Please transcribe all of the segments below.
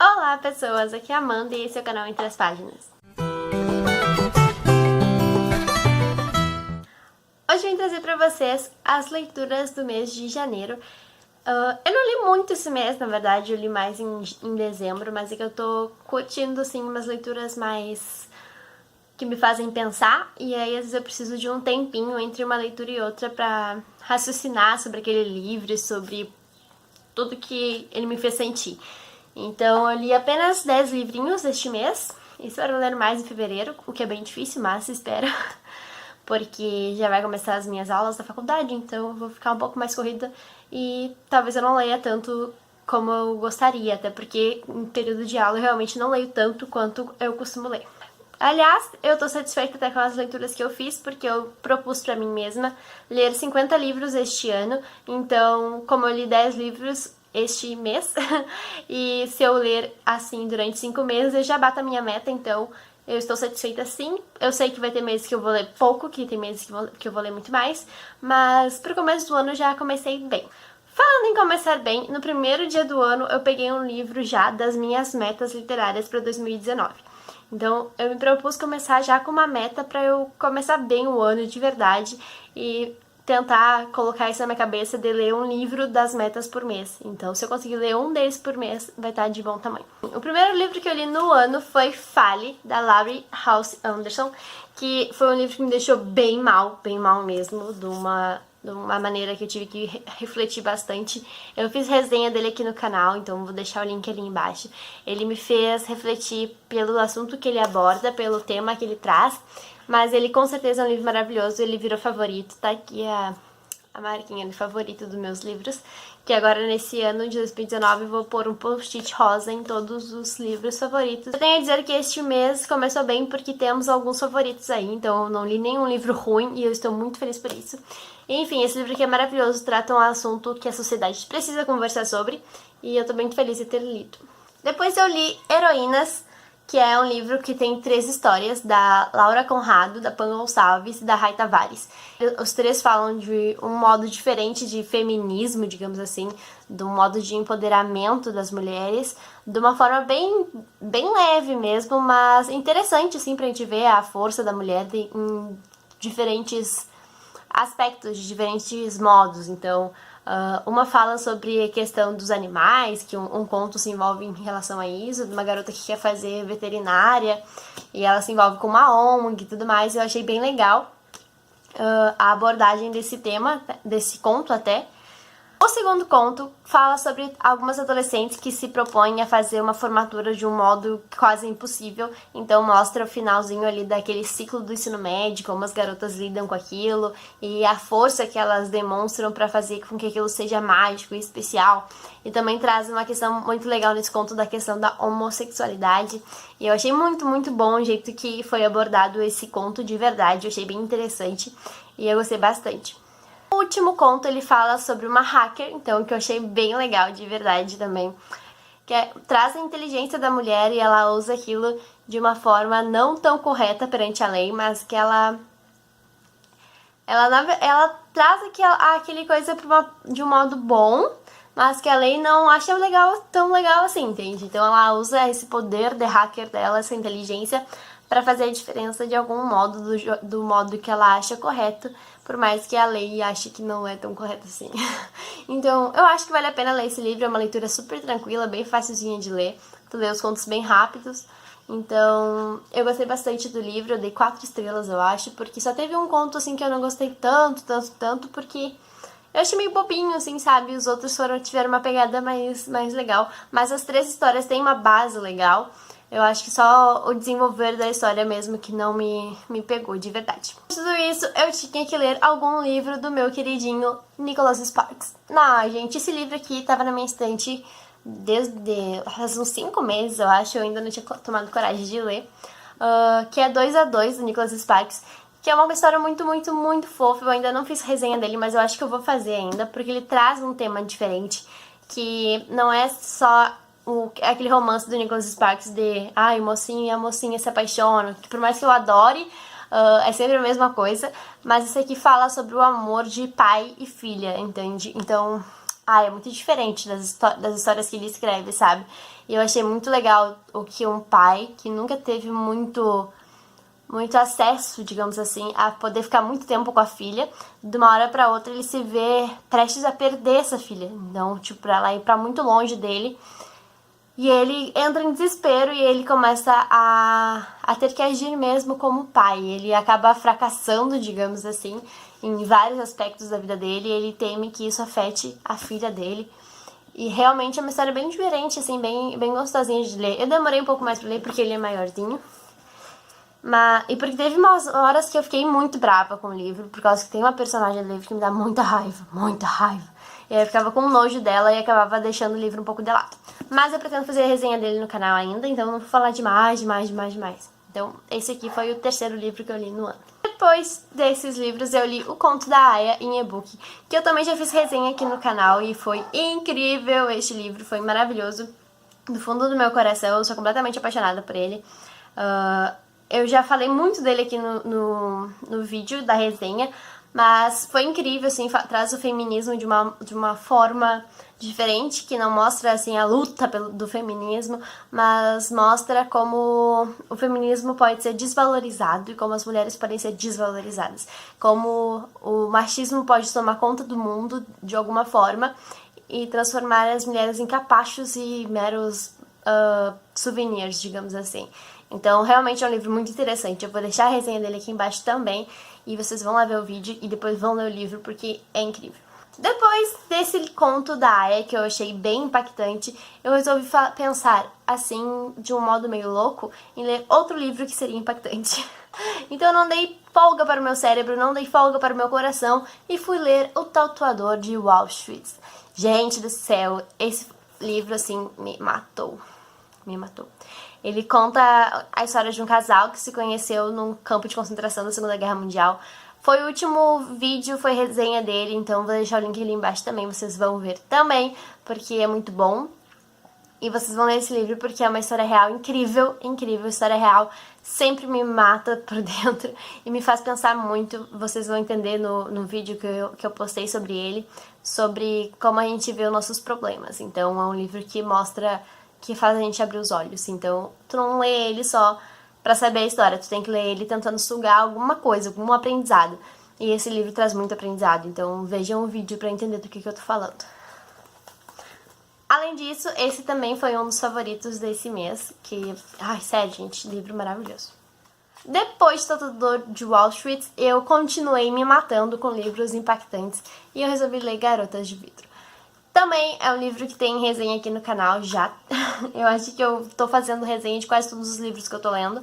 Olá pessoas, aqui é a Amanda e esse é o canal Entre as Páginas. Hoje eu vim trazer pra vocês as leituras do mês de janeiro. Eu não li muito esse mês, na verdade, eu li mais em dezembro, mas é que eu tô curtindo, assim, umas leituras mais que me fazem pensar, e aí às vezes eu preciso de um tempinho entre uma leitura e outra pra raciocinar sobre aquele livro, sobre tudo que ele me fez sentir. Então eu li apenas 10 livrinhos este mês, espero ler mais em fevereiro, o que é bem difícil, mas espero, porque já vai começar as minhas aulas da faculdade, então eu vou ficar um pouco mais corrida e talvez eu não leia tanto como eu gostaria, até porque em período de aula eu realmente não leio tanto quanto eu costumo ler. Aliás, eu tô satisfeita até com as leituras que eu fiz, porque eu propus pra mim mesma ler 50 livros este ano, então, como eu li 10 livros este mês, e se eu ler assim durante 5 meses, eu já bato a minha meta, então eu estou satisfeita sim. Eu sei que vai ter meses que eu vou ler pouco, que tem meses que eu vou ler muito mais, mas pro começo do ano já comecei bem. Falando em começar bem, no primeiro dia do ano eu peguei um livro já das minhas metas literárias para 2019. Então, eu me propus começar já com uma meta pra eu começar bem o ano de verdade e tentar colocar isso na minha cabeça de ler um livro das metas por mês. Então, se eu conseguir ler um deles por mês, vai estar de bom tamanho. O primeiro livro que eu li no ano foi Fale, da Laurie Halse Anderson, que foi um livro que me deixou bem mal mesmo, de uma maneira que eu tive que refletir bastante. Eu fiz resenha dele aqui no canal, então vou deixar o link ali embaixo. Ele me fez refletir pelo assunto que ele aborda, pelo tema que ele traz, mas ele com certeza é um livro maravilhoso, ele virou favorito, tá aqui a marquinha de favorito dos meus livros, que agora nesse ano de 2019 eu vou pôr um post-it rosa em todos os livros favoritos. Eu tenho a dizer que este mês começou bem porque temos alguns favoritos aí, então eu não li nenhum livro ruim e eu estou muito feliz por isso. Enfim, esse livro aqui é maravilhoso, trata um assunto que a sociedade precisa conversar sobre e eu tô muito feliz de ter lido. Depois eu li Heroínas, que é um livro que tem 3 histórias, da Laura Conrado, da Pan Gonçalves e da Rai Tavares. Os 3 falam de um modo diferente de feminismo, digamos assim, de um modo de empoderamento das mulheres, de uma forma bem leve mesmo, mas interessante, assim, pra gente ver a força da mulher em diferentes aspectos, de diferentes modos. Então, uma fala sobre a questão dos animais, que um conto se envolve em relação a isso, de uma garota que quer fazer veterinária, e ela se envolve com uma ONG e tudo mais. Eu achei bem legal a abordagem desse tema, desse conto até. O segundo conto fala sobre algumas adolescentes que se propõem a fazer uma formatura de um modo quase impossível, então mostra o finalzinho ali daquele ciclo do ensino médio, como as garotas lidam com aquilo e a força que elas demonstram para fazer com que aquilo seja mágico e especial. E também traz uma questão muito legal nesse conto da questão da homossexualidade, e eu achei muito bom o jeito que foi abordado esse conto de verdade, eu achei bem interessante e eu gostei bastante. O último conto ele fala sobre uma hacker, então, que eu achei bem legal de verdade também, que traz a inteligência da mulher e ela usa aquilo de uma forma não tão correta perante a lei, mas que ela traz aquele coisa de um modo bom, mas que a lei não acha tão legal assim, entende? Então ela usa esse poder de hacker dela, essa inteligência, para fazer a diferença de algum modo, do modo que ela acha correto, por mais que a lei ache que não é tão correto assim. Então, eu acho que vale a pena ler esse livro, é uma leitura super tranquila, bem facilzinha de ler, tu lê os contos bem rápidos, então eu gostei bastante do livro, eu dei 4 estrelas, eu acho, porque só teve um conto assim que eu não gostei tanto, porque eu achei meio bobinho, assim, sabe? Os outros tiveram uma pegada mais legal, mas as 3 histórias têm uma base legal. Eu acho que só o desenvolver da história mesmo que não me pegou de verdade. Tudo isso, eu tinha que ler algum livro do meu queridinho Nicholas Sparks. Não, gente, esse livro aqui tava na minha estante desde faz uns 5 meses, eu acho. Eu ainda não tinha tomado coragem de ler. Que é 2 a 2 do Nicholas Sparks, que é uma história muito fofa. Eu ainda não fiz resenha dele, mas eu acho que eu vou fazer ainda, porque ele traz um tema diferente, que não é só aquele romance do Nicholas Sparks de o mocinho e a mocinha se apaixonam, que por mais que eu adore, é sempre a mesma coisa, mas esse aqui fala sobre o amor de pai e filha, entende? Então, é muito diferente das histórias que ele escreve, sabe? E eu achei muito legal o que um pai que nunca teve muito acesso, digamos assim, a poder ficar muito tempo com a filha, de uma hora pra outra ele se vê prestes a perder essa filha. Então, tipo, pra ela ir pra muito longe dele. E ele entra em desespero e ele começa a ter que agir mesmo como pai. Ele acaba fracassando, digamos assim, em vários aspectos da vida dele. E ele teme que isso afete a filha dele. E realmente é uma história bem diferente, assim, bem gostosinha de ler. Eu demorei um pouco mais pra ler porque ele é maiorzinho. E porque teve umas horas que eu fiquei muito brava com o livro, por causa que tem uma personagem do livro que me dá muita raiva, muita raiva. E aí eu ficava com nojo dela e acabava deixando o livro um pouco de lado. Mas eu pretendo fazer a resenha dele no canal ainda, então eu não vou falar demais. Então esse aqui foi o terceiro livro que eu li no ano. Depois desses livros eu li O Conto da Aya em e-book, que eu também já fiz resenha aqui no canal e foi incrível este livro, foi maravilhoso. Do fundo do meu coração, eu sou completamente apaixonada por ele. Eu já falei muito dele aqui no vídeo da resenha, mas foi incrível, assim, traz o feminismo de uma forma diferente, que não mostra, assim, a luta do feminismo, mas mostra como o feminismo pode ser desvalorizado e como as mulheres podem ser desvalorizadas, como o machismo pode tomar conta do mundo de alguma forma e transformar as mulheres em capachos e meros souvenirs, digamos assim. Então, realmente é um livro muito interessante. Eu vou deixar a resenha dele aqui embaixo também. E vocês vão lá ver o vídeo e depois vão ler o livro, porque é incrível. Depois desse conto da Aya, que eu achei bem impactante, eu resolvi pensar, assim, de um modo meio louco, em ler outro livro que seria impactante. Então eu não dei folga para o meu cérebro, não dei folga para o meu coração e fui ler O Tatuador de Wall Street. Gente do céu, esse livro, assim, me matou. Ele conta a história de um casal que se conheceu num campo de concentração da Segunda Guerra Mundial. Foi o último vídeo, foi resenha dele, então vou deixar o link ali embaixo também, vocês vão ver também, porque é muito bom. E vocês vão ler esse livro porque é uma história real incrível, história real sempre me mata por dentro e me faz pensar muito. Vocês vão entender no vídeo que eu postei sobre ele, sobre como a gente vê os nossos problemas. Então é um livro que mostra, que faz a gente abrir os olhos. Então tu não lê ele só pra saber a história, tu tem que ler ele tentando sugar alguma coisa, algum aprendizado. E esse livro traz muito aprendizado, então vejam o vídeo pra entender do que eu tô falando. Além disso, esse também foi um dos favoritos desse mês, que... Ai, sério, gente, livro maravilhoso. Depois de Tatuador de Wall Street, eu continuei me matando com livros impactantes e eu resolvi ler Garotas de Vidro. Também é um livro que tem resenha aqui no canal já. Eu acho que eu tô fazendo resenha de quase todos os livros que eu tô lendo.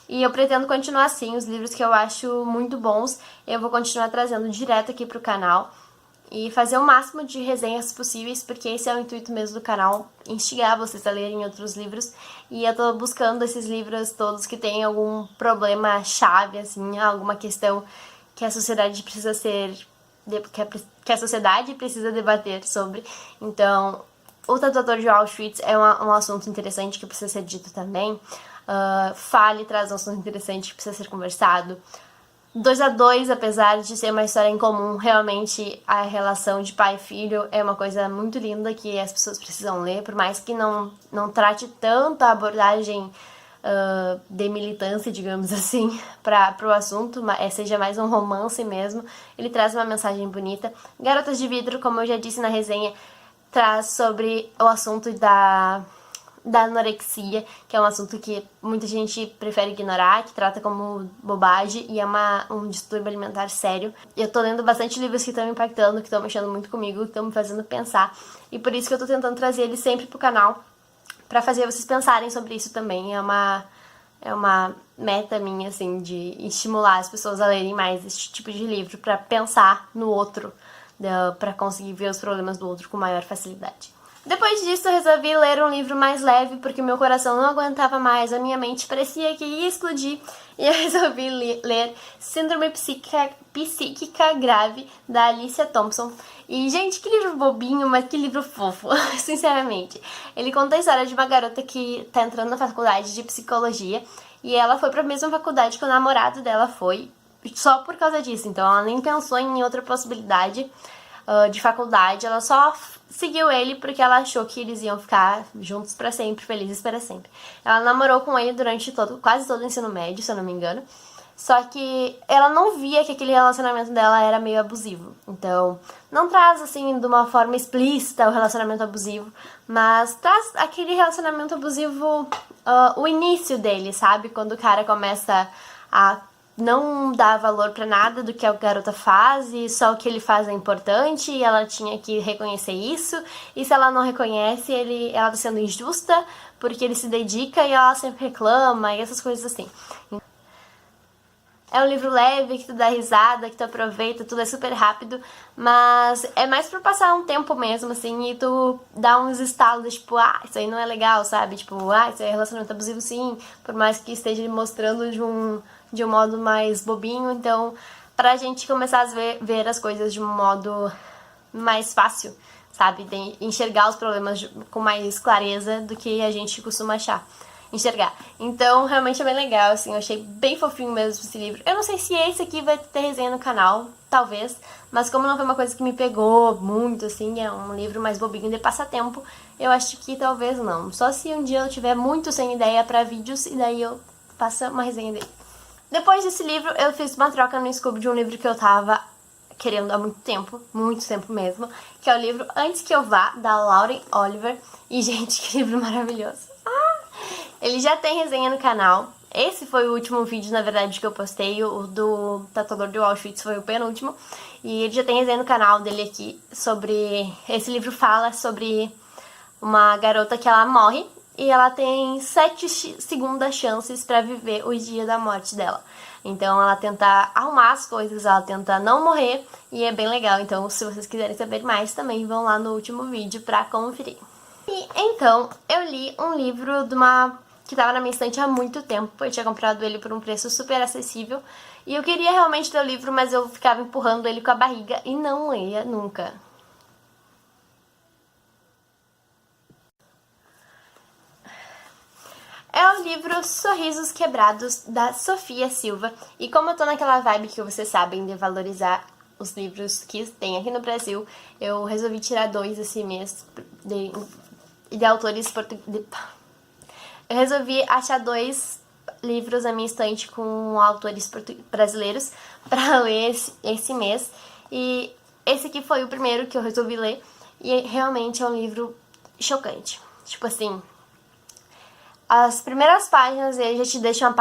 E eu pretendo continuar assim, os livros que eu acho muito bons, eu vou continuar trazendo direto aqui pro canal. E fazer o máximo de resenhas possíveis, porque esse é o intuito mesmo do canal, instigar vocês a lerem outros livros. E eu tô buscando esses livros todos que têm algum problema chave, assim, alguma questão que a sociedade precisa que a sociedade precisa debater sobre. Então, O Tatuador de Wall Street é um assunto interessante que precisa ser dito também. Fale traz um assunto interessante que precisa ser conversado. 2 a 2, apesar de ser uma história em comum, realmente a relação de pai e filho é uma coisa muito linda que as pessoas precisam ler, por mais que não trate tanto a abordagem de militância, digamos assim, para o assunto, seja mais um romance mesmo. Ele traz uma mensagem bonita. Garotas de Vidro, como eu já disse na resenha, traz sobre o assunto da anorexia, que é um assunto que muita gente prefere ignorar, que trata como bobagem e é um distúrbio alimentar sério. Eu tô lendo bastante livros que estão me impactando, que estão mexendo muito comigo, que estão me fazendo pensar, e por isso que eu tô tentando trazer eles sempre pro canal, pra fazer vocês pensarem sobre isso também. É uma meta minha, assim, de estimular as pessoas a lerem mais esse tipo de livro, pra pensar no outro, pra conseguir ver os problemas do outro com maior facilidade. Depois disso, eu resolvi ler um livro mais leve, porque meu coração não aguentava mais, a minha mente parecia que ia explodir, e eu resolvi ler Síndrome Psíquica Grave, da Alicia Thompson. E, gente, que livro bobinho, mas que livro fofo, sinceramente. Ele conta a história de uma garota que tá entrando na faculdade de psicologia, e ela foi pra mesma faculdade que o namorado dela foi, só por causa disso. Então ela nem pensou em outra possibilidade de faculdade, ela só seguiu ele porque ela achou que eles iam ficar juntos pra sempre, felizes para sempre. Ela namorou com ele durante quase todo o ensino médio, se eu não me engano. Só que ela não via que aquele relacionamento dela era meio abusivo. Então, não traz, assim, de uma forma explícita o relacionamento abusivo, mas traz aquele relacionamento abusivo, o início dele, sabe? Quando o cara começa a não dar valor pra nada do que a garota faz e só o que ele faz é importante e ela tinha que reconhecer isso. E se ela não reconhece, ela tá sendo injusta porque ele se dedica e ela sempre reclama e essas coisas assim. É um livro leve, que tu dá risada, que tu aproveita, tudo é super rápido, mas é mais pra passar um tempo mesmo, assim, e tu dá uns estalos, tipo, isso aí não é legal, sabe? Tipo, isso aí é relacionamento abusivo sim, por mais que esteja mostrando de um modo mais bobinho, então, pra gente começar a ver as coisas de um modo mais fácil, sabe? De enxergar os problemas com mais clareza do que a gente costuma enxergar. Então, realmente é bem legal, assim, eu achei bem fofinho mesmo esse livro. Eu não sei se esse aqui vai ter resenha no canal, talvez, mas como não foi uma coisa que me pegou muito, assim, é um livro mais bobinho de passatempo, eu acho que talvez não. Só se um dia eu tiver muito sem ideia pra vídeos e daí eu faço uma resenha dele. Depois desse livro, eu fiz uma troca no Scooby de um livro que eu tava querendo há muito tempo mesmo, que é o livro Antes Que Eu Vá, da Lauren Oliver. E, gente, que livro maravilhoso. Ele já tem resenha no canal. Esse foi o último vídeo, na verdade, que eu postei. O do Tatuador de Auschwitz foi o penúltimo. E ele já tem resenha no canal dele aqui sobre... Esse livro fala sobre uma garota que ela morre e ela tem 7 segundas chances pra viver o dia da morte dela. Então ela tenta arrumar as coisas, ela tenta não morrer e é bem legal. Então se vocês quiserem saber mais, também vão lá no último vídeo pra conferir. E então eu li um livro que tava na minha estante há muito tempo. Eu tinha comprado ele por um preço super acessível. E eu queria realmente ler o livro, mas eu ficava empurrando ele com a barriga e não lia nunca. É o livro Sorrisos Quebrados, da Sofia Silva. E como eu tô naquela vibe que vocês sabem de valorizar os livros que tem aqui no Brasil, eu resolvi tirar 2 esse mês de autores portugueses. Eu resolvi achar 2 livros na minha estante com autores brasileiros pra ler esse mês. E esse aqui foi o primeiro que eu resolvi ler. E realmente é um livro chocante. Tipo assim, as primeiras páginas ele já te deixam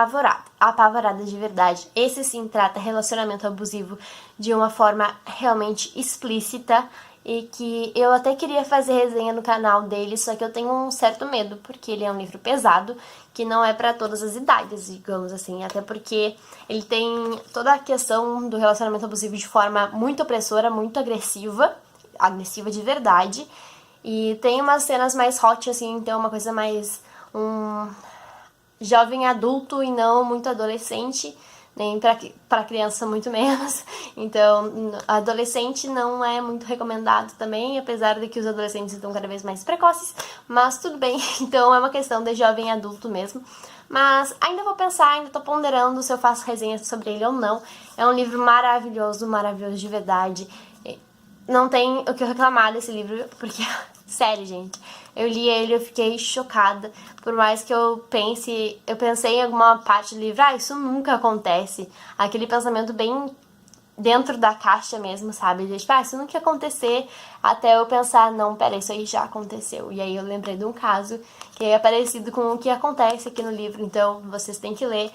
apavorada de verdade. Esse sim trata relacionamento abusivo de uma forma realmente explícita e que eu até queria fazer resenha no canal dele, só que eu tenho um certo medo, porque ele é um livro pesado, que não é pra todas as idades, digamos assim, até porque ele tem toda a questão do relacionamento abusivo de forma muito opressora, muito agressiva de verdade, e tem umas cenas mais hot, assim, então uma coisa mais jovem adulto e não muito adolescente, nem pra criança muito menos. Então, adolescente não é muito recomendado também, apesar de que os adolescentes estão cada vez mais precoces, mas tudo bem. Então, é uma questão de jovem adulto mesmo. Mas ainda vou pensar, ainda tô ponderando se eu faço resenha sobre ele ou não. É um livro maravilhoso, maravilhoso de verdade. Não tem o que reclamar desse livro, porque, sério, gente, eu li ele e eu fiquei chocada. Por mais que eu pensei em alguma parte do livro, isso nunca acontece. Aquele pensamento bem dentro da caixa mesmo, sabe? De, tipo, isso nunca ia acontecer, até eu pensar, não, pera, isso aí já aconteceu. E aí eu lembrei de um caso que é parecido com o que acontece aqui no livro, então vocês têm que ler.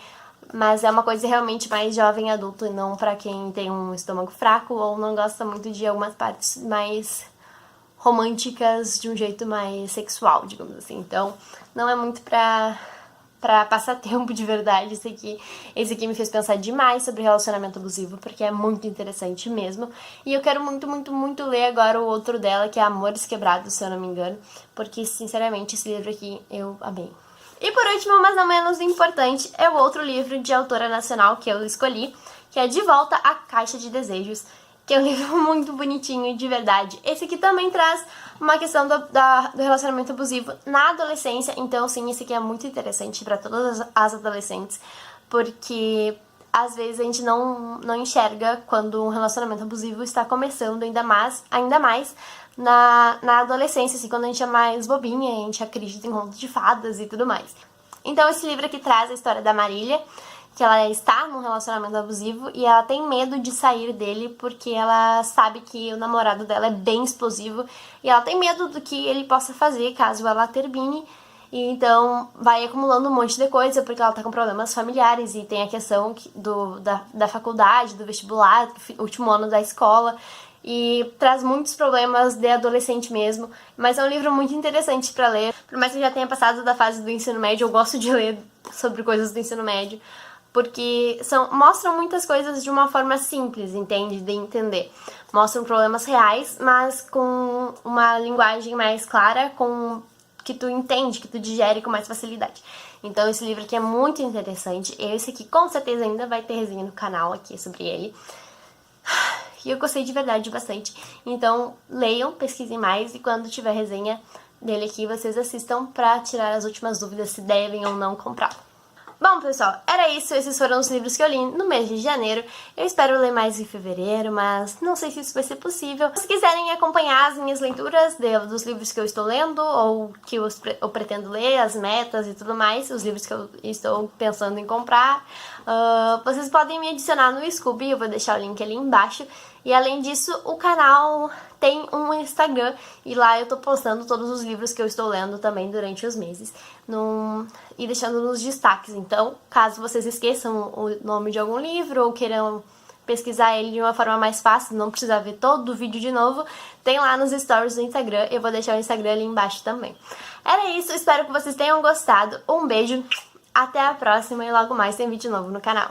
Mas é uma coisa realmente mais jovem adulto e não pra quem tem um estômago fraco ou não gosta muito de algumas partes mais românticas de um jeito mais sexual, digamos assim. Então, não é muito pra passar tempo de verdade esse aqui. Esse aqui me fez pensar demais sobre relacionamento abusivo, porque é muito interessante mesmo. E eu quero muito, muito, muito ler agora o outro dela, que é Amores Quebrados, se eu não me engano, porque, sinceramente, esse livro aqui eu amei. E por último, mas não menos importante, é o outro livro de autora nacional que eu escolhi, que é De Volta à Caixa de Desejos, que é um livro muito bonitinho e de verdade. Esse aqui também traz uma questão do relacionamento abusivo na adolescência, então sim, esse aqui é muito interessante para todas as adolescentes, porque às vezes a gente não enxerga quando um relacionamento abusivo está começando, ainda mais na adolescência, assim, quando a gente é mais bobinha, a gente acredita em contos de fadas e tudo mais. Então esse livro aqui traz a história da Marília, que ela está num relacionamento abusivo e ela tem medo de sair dele porque ela sabe que o namorado dela é bem explosivo e ela tem medo do que ele possa fazer caso ela termine. E então vai acumulando um monte de coisa porque ela tá com problemas familiares e tem a questão da faculdade, do vestibular, do último ano da escola. E traz muitos problemas de adolescente mesmo, mas é um livro muito interessante pra ler. Por mais que eu já tenha passado da fase do ensino médio, eu gosto de ler sobre coisas do ensino médio, porque mostram muitas coisas de uma forma simples, entende? De entender. Mostram problemas reais, mas com uma linguagem mais clara, que tu entende, que tu digere com mais facilidade. Então esse livro aqui é muito interessante. Esse aqui com certeza ainda vai ter resenha no canal aqui sobre ele. E eu gostei de verdade bastante. Então leiam, pesquisem mais e quando tiver resenha dele aqui, vocês assistam pra tirar as últimas dúvidas se devem ou não comprar. Bom, pessoal, era isso. Esses foram os livros que eu li no mês de janeiro. Eu espero ler mais em fevereiro, mas não sei se isso vai ser possível. Se quiserem acompanhar as minhas leituras dos livros que eu estou lendo, ou que eu pretendo ler, as metas e tudo mais, os livros que eu estou pensando em comprar, vocês podem me adicionar no Scooby, eu vou deixar o link ali embaixo. E além disso, o canal tem um Instagram e lá eu tô postando todos os livros que eu estou lendo também durante os meses e deixando nos destaques. Então, caso vocês esqueçam o nome de algum livro ou queiram pesquisar ele de uma forma mais fácil, não precisar ver todo o vídeo de novo, tem lá nos stories do Instagram. Eu vou deixar o Instagram ali embaixo também. Era isso, espero que vocês tenham gostado. Um beijo, até a próxima e logo mais tem vídeo novo no canal.